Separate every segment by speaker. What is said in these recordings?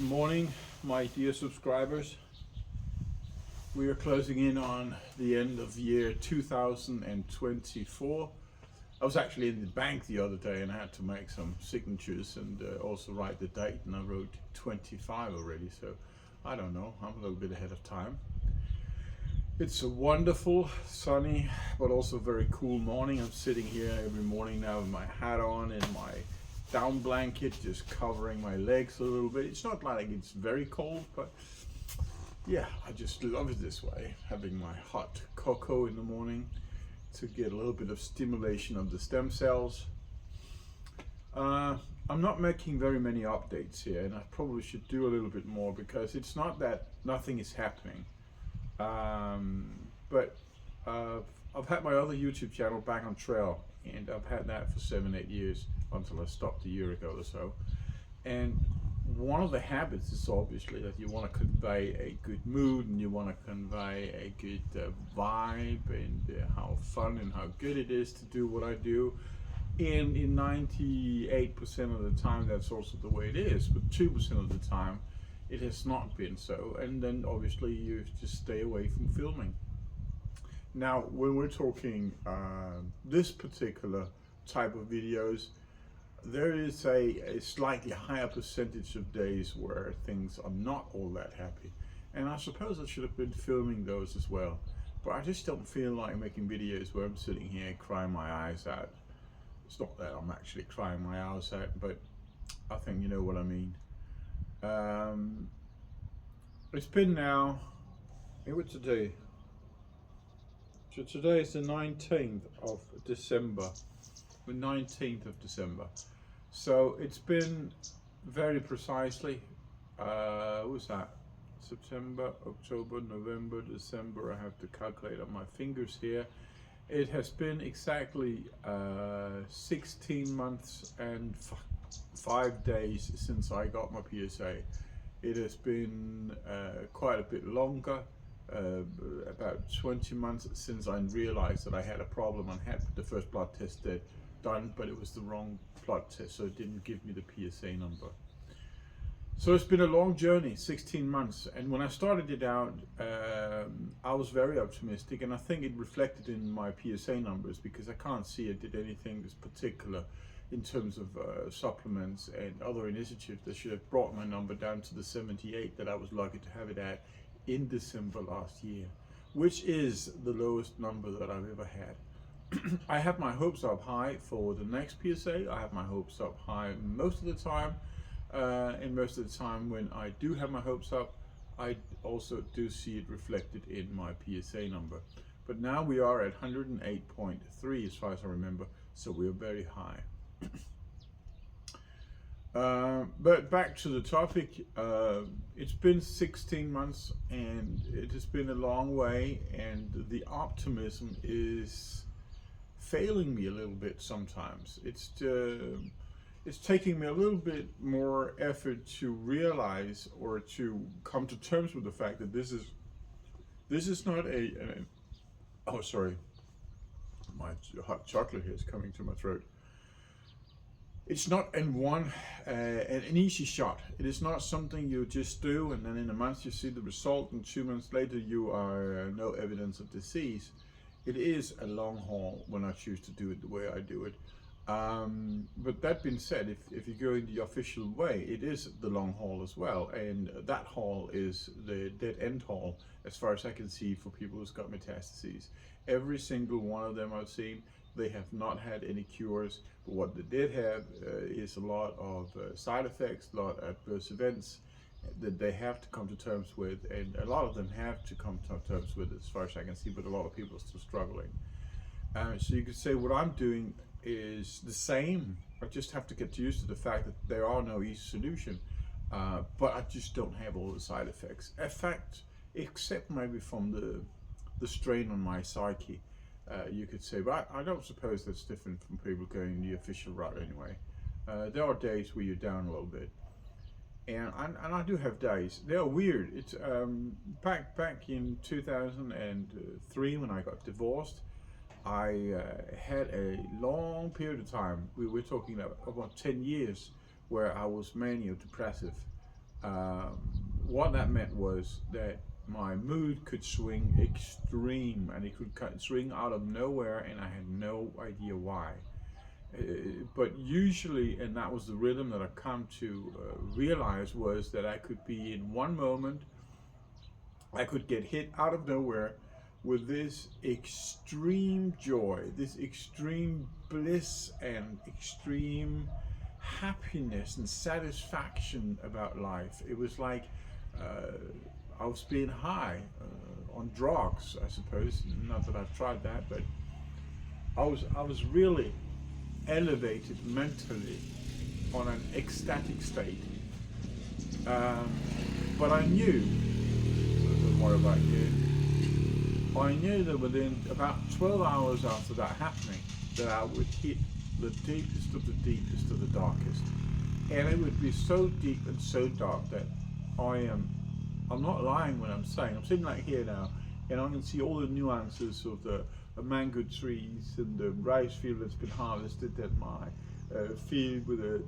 Speaker 1: morning, my dear subscribers. We are closing in on the end of year 2024. I was actually in the bank the other day and I had to make some signatures and also write the date, and I wrote 25 already, so I don't know, I'm a little bit ahead of time. It's a wonderful, sunny, but also very cool morning. I'm sitting here every morning now with my hat on and my down blanket just covering my legs a little bit. It's not like it's very cold, but yeah, I just love it this way, having my hot cocoa in the morning to get a little bit of stimulation of the stem cells. I'm not making very many updates here, and I probably should do a little bit more because it's not that nothing is happening. But I've had my other YouTube channel back on trail, and I've had that for 7-8 years until I stopped a year ago or so. And one of the habits is obviously that you want to convey a good mood, and you want to convey a good vibe, and how fun and how good it is to do what I do. And in 98% of the time, that's also the way it is. But 2% of the time, it has not been so. And then obviously you just stay away from filming. Now, when we're talking this particular type of videos, there is a slightly higher percentage of days where things are not all that happy. And I suppose I should have been filming those as well. But I just don't feel like making videos where I'm sitting here crying my eyes out. It's not that I'm actually crying my eyes out, but I think you know what I mean. It's been now, what's today? So today is the 19th of December. The 19th of December. So it's been very precisely, what's that? September, October, November, December. I have to calculate on my fingers here. It has been exactly 16 months and 5 days since I got my PSA. It has been quite a bit longer, about 20 months since I realized that I had a problem and had the first blood test done, but it was the wrong blood test, so it didn't give me the PSA number. So it's been a long journey, 16 months, and when I started it out, I was very optimistic, and I think it reflected in my PSA numbers because I can't see I did anything that's particular in terms of supplements and other initiatives that should have brought my number down to the 78 that I was lucky to have it at in December last year, which is the lowest number that I've ever had. I have my hopes up high for the next PSA. I have my hopes up high most of the time, and most of the time when I do have my hopes up, I also do see it reflected in my PSA number. But now we are at 108.3 as far as I remember, so we're very high. But back to the topic, it's been 16 months and it has been a long way, and the optimism is failing me a little bit sometimes. It's taking me a little bit more effort to realize or to come to terms with the fact that this is not oh sorry, my hot chocolate here is coming to my throat. It's not an easy shot. It is not something you just do and then in a month you see the result and 2 months later you are no evidence of disease. It is a long haul when I choose to do it the way I do it. But that being said, if you go in the official way, it is the long haul as well, and that haul is the dead end haul as far as I can see for people who's got metastases. Every single one of them I've seen, they have not had any cures, but what they did have is a lot of side effects, a lot of adverse events that they have to come to terms with, and a lot of them have to come to terms with as far as I can see, but a lot of people are still struggling. So you could say what I'm doing is the same. I just have to get used to the fact that there are no easy solution, but I just don't have all the side effects. In fact, except maybe from the strain on my psyche, you could say, but I don't suppose that's different from people going the official route anyway. There are days where you're down a little bit, and I do have days. They are weird. It's back in 2003 when I got divorced. I had a long period of time. We're talking about 10 years where I was mania depressive. Um, what that meant was that my mood could swing extreme, and it could swing out of nowhere, and I had no idea why. But usually, and that was the rhythm that I come to realize, was that I could be in one moment, I could get hit out of nowhere with this extreme joy, this extreme bliss, and extreme happiness and satisfaction about life. It was like uh, I was being high on drugs, I suppose. Not that I've tried that, but I was really elevated mentally on an ecstatic state. Um, but I knew, a little more about you, I knew that within about 12 hours after that happening, that I would hit the deepest of the deepest of the darkest. And it would be so deep and so dark that I'm not lying when I'm saying, I'm sitting like here now, and I can see all the nuances of the mango trees and the rice field that's been harvested at my field with the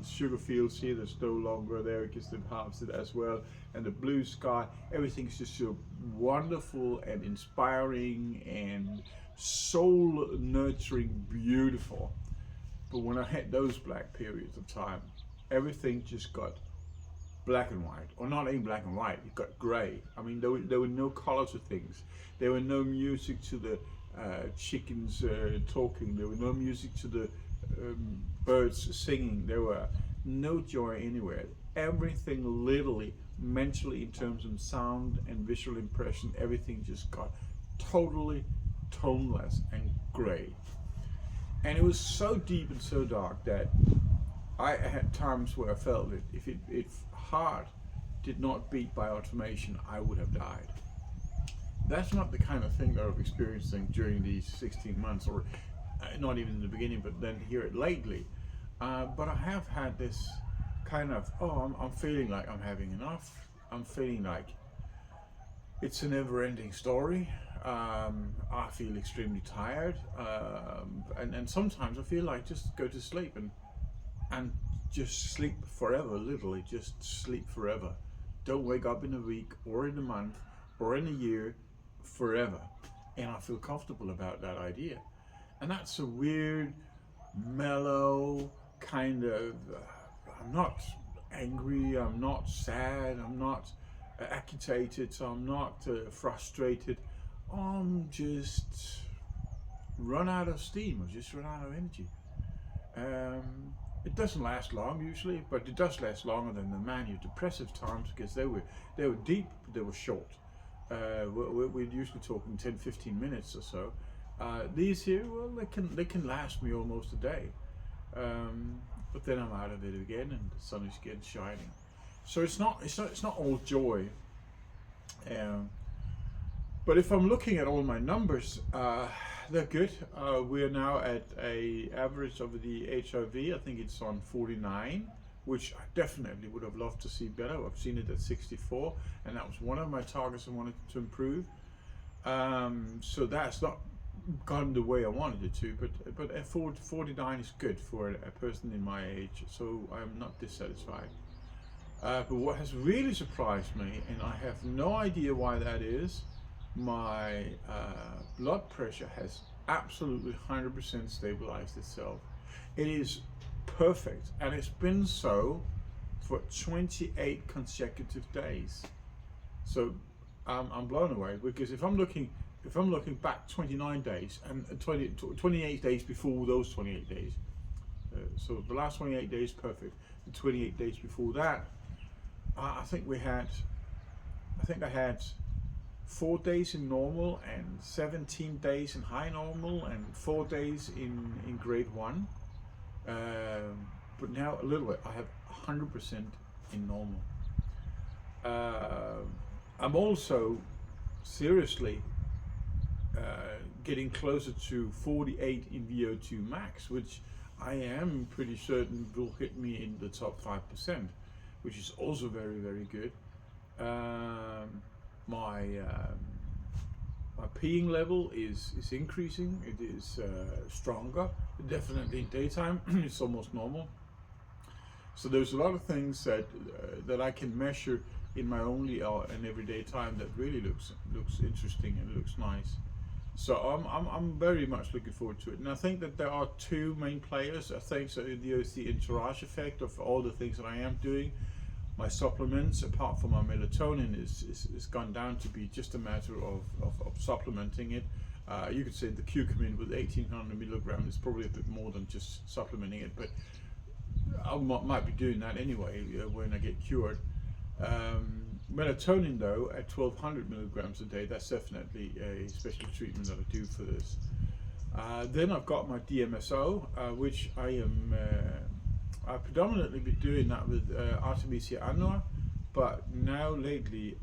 Speaker 1: sugar fields here that's no longer there because they've harvested as well, and the blue sky. Everything's just so wonderful and inspiring and soul nurturing, beautiful. But when I had those black periods of time, everything just got black and white, or not even black and white, it got grey. I mean, there were no color to things. There were no music to the chickens talking. There were no music to the birds singing. There were no joy anywhere. Everything literally, mentally, in terms of sound and visual impression, everything just got totally toneless and grey. And it was so deep and so dark that I had times where I felt that if heart did not beat by automation, I would have died. That's not the kind of thing that I've experienced during these 16 months, or not even in the beginning, but then here lately. But I have had this kind of, I'm feeling like I'm having enough. I'm feeling like it's a never-ending story. I feel extremely tired, and sometimes I feel like just go to sleep and just sleep forever, literally just sleep forever. Don't wake up in a week or in a month or in a year, forever. And I feel comfortable about that idea. And that's a weird, mellow kind of, I'm not angry, I'm not sad, I'm not agitated, so I'm not frustrated. I'm just run out of steam, or just run out of energy. It doesn't last long usually, but it does last longer than the manic depressive times, because they were deep, but they were short. We're usually talking 10-15 minutes or so. These here, well, they can last me almost a day, but then I'm out of it again, and the sun is again shining. So it's not all joy. But if I'm looking at all my numbers, they're good. We're now at a average of the HRV. I think it's on 49, which I definitely would have loved to see better. I've seen it at 64, and that was one of my targets I wanted to improve. So that's not gone the way I wanted it to, but at 49 is good for a person in my age, so I'm not dissatisfied. But what has really surprised me, and I have no idea why that is, my blood pressure has absolutely 100% stabilized itself. It is perfect, and it's been so for 28 consecutive days. So I'm blown away, because if I'm looking back 29 days and 28 days before those 28 days, so the last 28 days perfect. The 28 days before that, I think I had 4 days in normal and 17 days in high normal and 4 days in grade 1. But now a little bit, I have 100% in normal. I'm also seriously getting closer to 48 in VO2 max, which I am pretty certain will hit me in the top 5%, which is also very, very good. My peeing level is increasing. It is stronger. Definitely in daytime, it's almost normal. So there's a lot of things that I can measure in my only and everyday time that really looks interesting and looks nice. So I'm very much looking forward to it, and I think that there are two main players. I think so. There's the entourage effect of all the things that I am doing. My supplements, apart from my melatonin, is gone down to be just a matter of supplementing it. You could say the curcumin with 1800 milligrams is probably a bit more than just supplementing it, but I might be doing that anyway when I get cured. Melatonin though at 1200 milligrams a day, that's definitely a special treatment that I do for this. Then I've got my DMSO, which I've predominantly been doing that with Artemisia annua, but now lately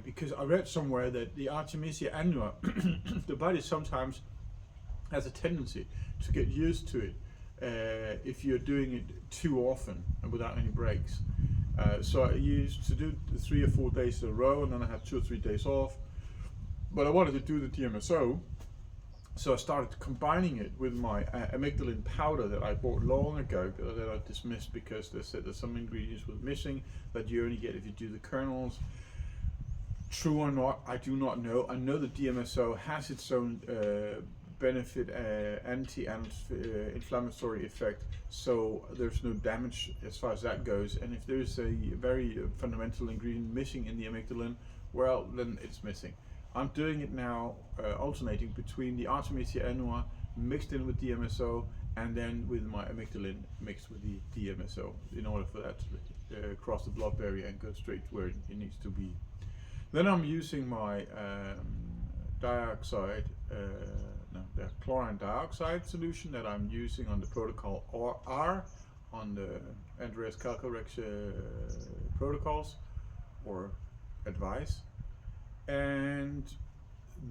Speaker 1: because I read somewhere that the Artemisia annua, the body sometimes has a tendency to get used to it if you're doing it too often and without any breaks. So I used to do 3 or 4 days in a row, and then I had 2 or 3 days off. But I wanted to do the DMSO, so I started combining it with my amygdalin powder that I bought long ago, that I dismissed because they said that some ingredients were missing that you only get if you do the kernels. True or not, I do not know. I know the DMSO has its own benefit, anti-inflammatory effect, so there's no damage as far as that goes. And if there's a very fundamental ingredient missing in the amygdalin, well, then it's missing. I'm doing it now, alternating between the Artemisia annua mixed in with DMSO, and then with my amygdalin mixed with the DMSO, in order for that to cross the blood barrier and go straight where it needs to be. Then I'm using my the chlorine dioxide solution that I'm using on the protocol R, on the Andreas Kalkorek's protocols or advice. And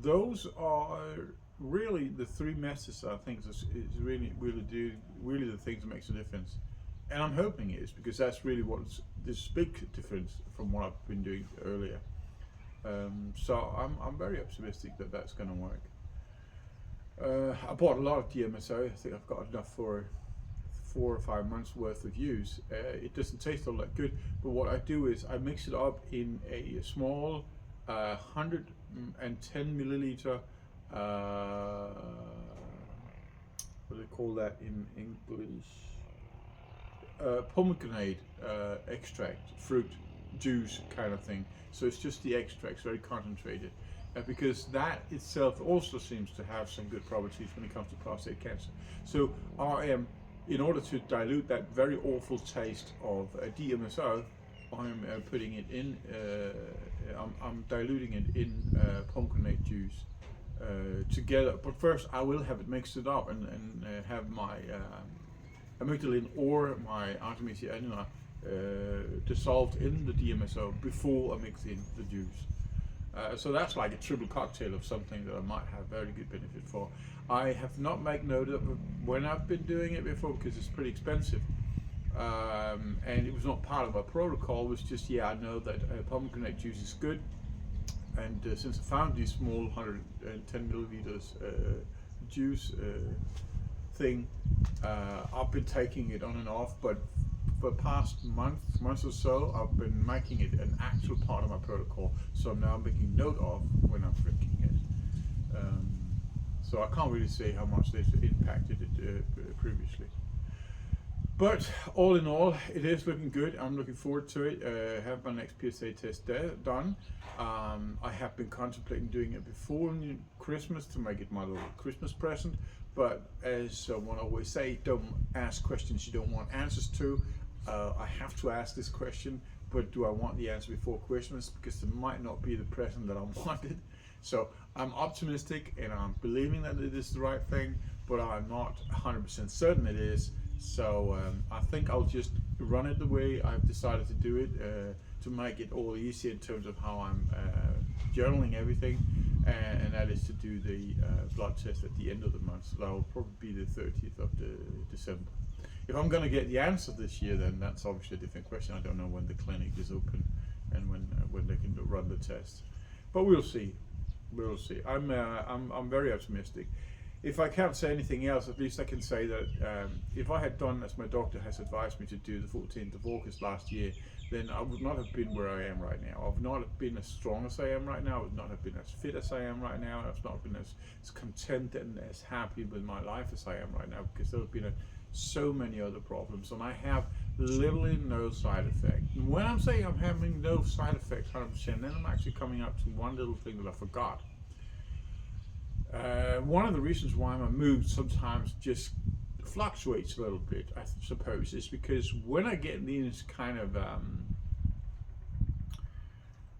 Speaker 1: those are really the three messages I think is really the things that makes a difference. And I'm hoping it is, because that's really what's this big difference from what I've been doing earlier. So I'm very optimistic that that's going to work. I bought a lot of DMSO. I think I've got enough for 4 or 5 months worth of use. It doesn't taste all that good, but what I do is I mix it up in a small 110 milliliter what do they call that in English? Pomegranate extract, fruit juice kind of thing. So it's just the extracts, very concentrated, because that itself also seems to have some good properties when it comes to prostate cancer. So I am, in order to dilute that very awful taste of DMSO, I'm putting it in, I'm diluting it in pomegranate juice together. But first I will have it mixed it up and have my amygdalin or my Artemisia annua dissolved in the DMSO before I mix in the juice. So that's like a triple cocktail of something that I might have very good benefit for. I have not made note of when I've been doing it before, because it's pretty expensive. And it was not part of my protocol. It was just, yeah, I know that pomegranate juice is good, and since I found this small 110 milliliters juice thing, I've been taking it on and off, but for the past month or so, I've been making it an actual part of my protocol, so I'm now making note of when I'm drinking it. So I can't really say how much they've impacted it previously. But all in all, it is looking good. I'm looking forward to it. Have my next PSA test done. I have been contemplating doing it before Christmas to make it my little Christmas present. But as someone always say, don't ask questions you don't want answers to. I have to ask this question, but do I want the answer before Christmas? Because it might not be the present that I wanted. So I'm optimistic and I'm believing that it is the right thing, but I'm not 100% certain it is. So I think I'll just run it the way I've decided to do it, to make it all easy in terms of how I'm journaling everything, and that is to do the blood test at the end of the month. So that will probably be the 30th of December. If I'm going to get the answer this year, then that's obviously a different question. I don't know when the clinic is open and when they can run the test, but we'll see. We'll see. I'm very optimistic. if I can't say anything else, at least I can say that if I had done as my doctor has advised me to do the 14th of August last year, then I would not have been where I am right now. I would not have been as strong as I am right now. I would not have been as fit as I am right now. I would not have been as content and as happy with my life as I am right now, because there have been so many other problems, and I have literally no side effect. And when I'm saying I'm having no side effect 100%, then I'm actually coming up to one little thing that I forgot. One of the reasons why my mood sometimes just fluctuates a little bit, I suppose, is because when I get these kind of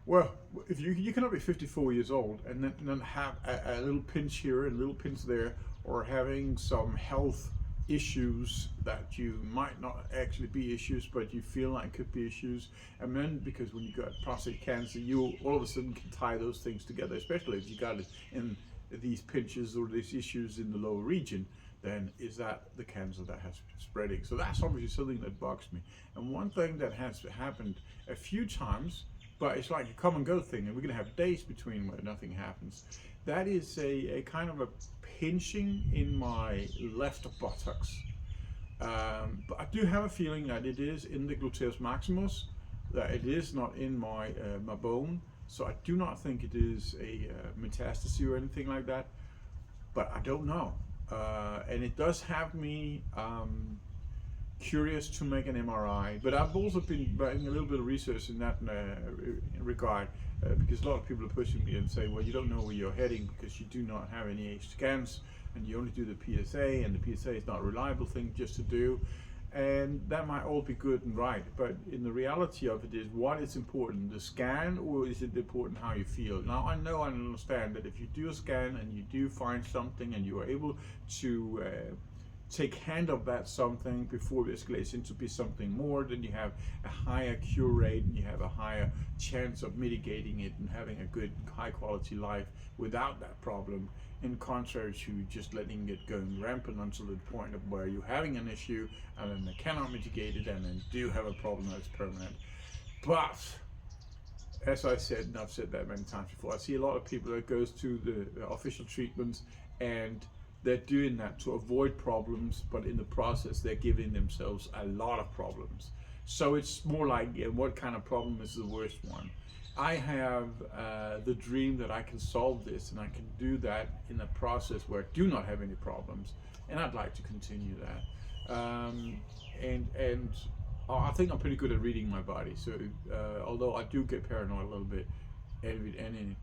Speaker 1: well, if you cannot be 54 years old and then have a little pinch here and a little pinch there, or having some health issues that you might not actually be issues, but you feel like could be issues. And then because when you got prostate cancer, you all of a sudden can tie those things together, especially if you got it in these pinches or these issues in the lower region, then is that the cancer that has been spreading? So that's obviously something that bugs me. And one thing that has happened a few times, but it's like a come and go thing, and we're gonna have days between where nothing happens. That is a kind of a pinching in my left buttocks. But I do have a feeling that it is in the gluteus maximus, that it is not in my bone. So I do not think it is a metastasis or anything like that, but I don't know. And it does have me curious to make an MRI, but I've also been doing a little bit of research in that regard, because a lot of people are pushing me and saying, well, you don't know where you're heading because you do not have any scans and you only do the PSA, and the PSA is not a reliable thing just to do. And that might all be good and right, but in the reality of it is, what is important, the scan, or is it important how you feel? Now I know and understand that if you do a scan and you do find something and you are able to take hand of that something before it escalates into be something more, then you have a higher cure rate and you have a higher chance of mitigating it and having a good high quality life without that problem, in contrary to just letting it go rampant until the point of where you're having an issue and then they cannot mitigate it and then do have a problem that's permanent. But as I said, and I've said that many times before, I see a lot of people that goes to the official treatments and they're doing that to avoid problems, but in the process they're giving themselves a lot of problems. So it's more like, what kind of problem is the worst one? I have the dream that I can solve this, and I can do that in a process where I do not have any problems, and I'd like to continue that. And I think I'm pretty good at reading my body. So although I do get paranoid a little bit, and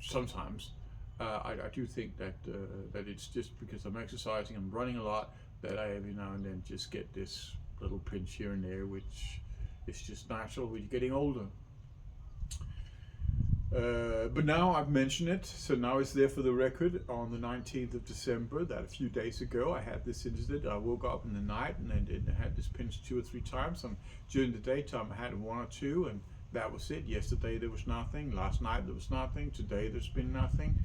Speaker 1: sometimes. I do think that that it's just because I'm exercising, I'm running a lot, that I every now and then just get this little pinch here and there, which is just natural when you're getting older. But now I've mentioned it, so now it's there for the record. On the 19th of December, that a few days ago, I had this incident. I woke up in the night and then I had this pinch 2 or 3 times, and during the daytime I had 1 or 2, and that was it. Yesterday there was nothing, last night there was nothing, today there's been nothing.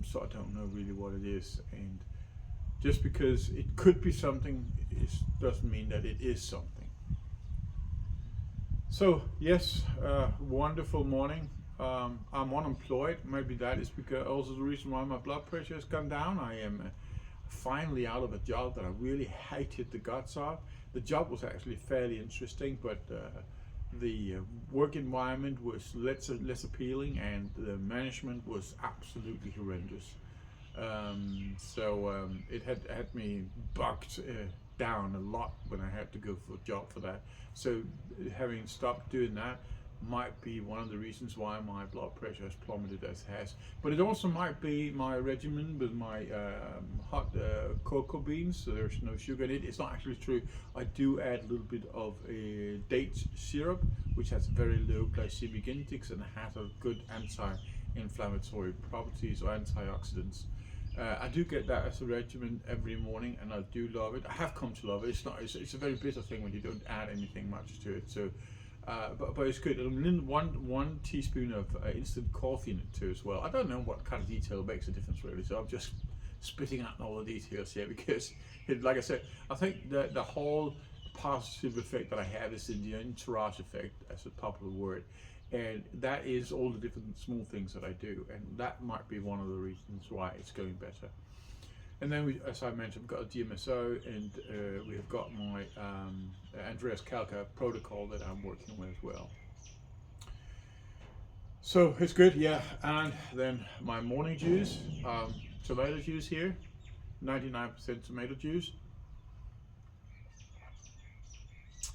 Speaker 1: So I don't know really what it is, and just because it could be something, it doesn't mean that it is something. So yes, wonderful morning. I'm unemployed. Maybe that is because also the reason why my blood pressure has gone down. I am finally out of a job that I really hated the guts of. The job was actually fairly interesting, but the work environment was less appealing, and the management was absolutely horrendous. So it had me bugged down a lot when I had to go for a job for that. So having stopped doing that might be one of the reasons why my blood pressure has plummeted as it has. But it also might be my regimen with my hot cocoa beans, so there's no sugar in it. It's not actually true. I do add a little bit of a date syrup, which has very low glycemic index and has a good anti-inflammatory properties or antioxidants. I do get that as a regimen every morning, and I do love it. I have come to love it. It's a very bitter thing when you don't add anything much to it. So. But it's good. And one teaspoon of instant coffee in it too as well. I don't know what kind of detail makes a difference really, so I'm just spitting out all the details here because, like I said, I think that the whole positive effect that I have is in the entourage effect, as a popular word, And that is all the different small things that I do, and that might be one of the reasons why it's going better. And then, as I mentioned, we've got a DMSO, and we have got my Andreas Kalka protocol that I'm working with as well. So it's good, yeah. And then my morning juice, tomato juice here, 99% tomato juice.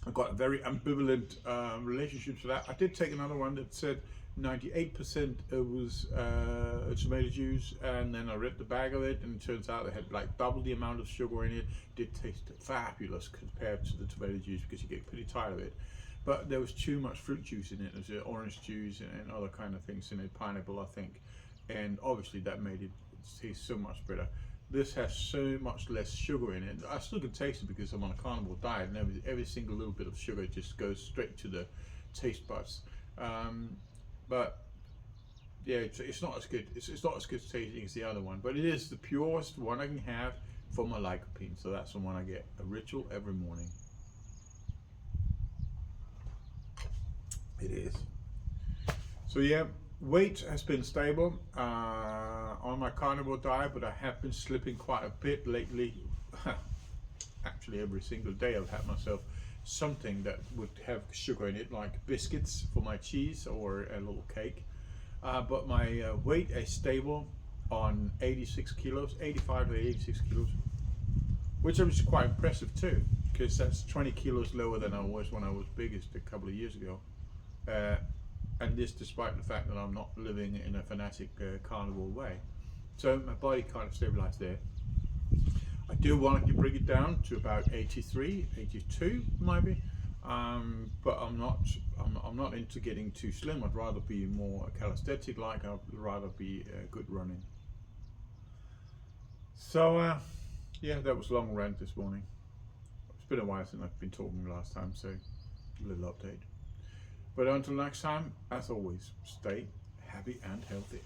Speaker 1: I've got a very ambivalent relationship to that. I did take another one that said 98% it was tomato juice, and then I read the bag of it, and it turns out it had like double the amount of sugar in it. It did taste fabulous compared to the tomato juice because you get pretty tired of it. But there was too much fruit juice in it. There's orange juice and other kind of things in it, pineapple I think, and obviously that made it taste so much better. This has so much less sugar in it. I still can taste it because I'm on a carnivore diet, and every single little bit of sugar just goes straight to the taste buds. But yeah, it's not as good. It's not as good tasting as the other one, but it is the purest one I can have for my lycopene. So that's the one I get. A Ritual every morning. It is. So yeah, weight has been stable on my carnivore diet, but I have been slipping quite a bit lately. Actually, every single day I've had myself something that would have sugar in it, like biscuits for my cheese or a little cake. But my weight is stable on 86 kilos, 85 to 86 kilos, which is quite impressive too, because that's 20 kilos lower than I was when I was biggest a couple of years ago. And this despite the fact that I'm not living in a fanatic carnivore way. So my body kind of stabilized there. I do want to bring it down to about 83, 82 maybe, but I'm not into getting too slim. I'd rather be more calisthenic like. I'd rather be good running. So yeah, that was a long rant this morning. It's been a while since I've been talking last time, so a little update. But until next time, as always, stay happy and healthy.